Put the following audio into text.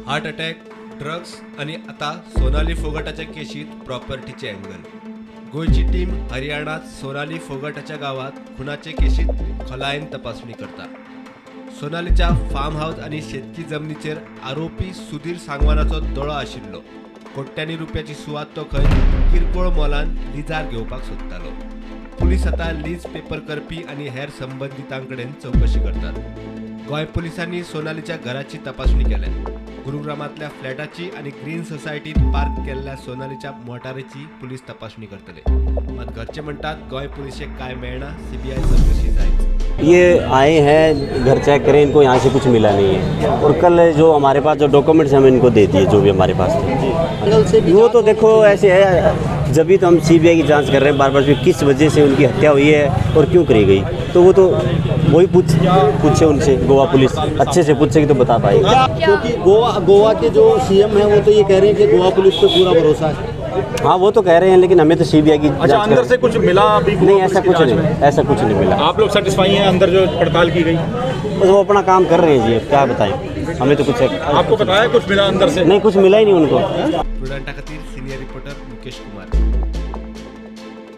Heart attack, drugs आणि आता Sonali फोगाटाच्या केशीत प्रॉपर्टीचे angle. गोयची team हरियाणात सोनाली फोगाटाच्या गावात खुनाचे केशीत खोलायेन तपासणी करता. सोनालीच्या फार्म हाऊस आणि शेतकी जमनीचेर आरोपी सुधीर सांगवानाचो दोळो आशिल्लो. कोट्यांनी रुपयाची सुवात तो खंय किरकोळ मोलान लिजार घेवपाक सोदतालो. पुलीस आता लीज पेपर करपी आणि हेर संबंधितांकडेन चौकशी करतात. गोंय पुलिसांनी सोनालीच्या घराची तपासणी केल्या. गुरुग्रामातल्या फ्लॅटाची आणि ग्रीन सोसायटीत पार्क केलेल्या सोनालीच्या मोटारीची पुलीस तपासणी करतले. मात घरचे म्हणतात गोंय पुलिसेक काय मेळना, सीबीआय चौकशी जायच. ये आए हैं, घर चेक करें, इनको यहाँ से कुछ मिला नहीं है. और कल जो हमारे पास जो डॉक्यूमेंट्स हम इनको दे दिए, जो भी हमारे पास थे. वो तो देखो ऐसे है, जब भी तो हम सीबीआई की जांच कर रहे हैं बार बार, किस वजह से उनकी हत्या हुई है और क्यों करी गई, तो वो तो वही पूछे उनसे. गोवा पुलिस अच्छे से पूछेगी तो बता पाएगी. क्योंकि गोवा के जो सीएम हैं वो तो ये कह रहे हैं कि गोवा पुलिस पे पूरा भरोसा है. हाँ, वो तो कह रहे हैं, लेकिन हमें तो सीबीआई की अच्छा, अंदर से कुछ मिला अभी? नहीं, ऐसा कुछ नहीं मिला. आप लोग सेटिस्फाई हैं अंदर जो पड़ताल की गई? बस वो अपना काम कर रहे हैं जी, क्या बताएं, हमें तो कुछ आपको पता है कुछ मिला अंदर से? नहीं, कुछ मिला ही नहीं उनको. प्रुडंटा खातीर सिनियर रिपोर्टर मुकेश कुमार.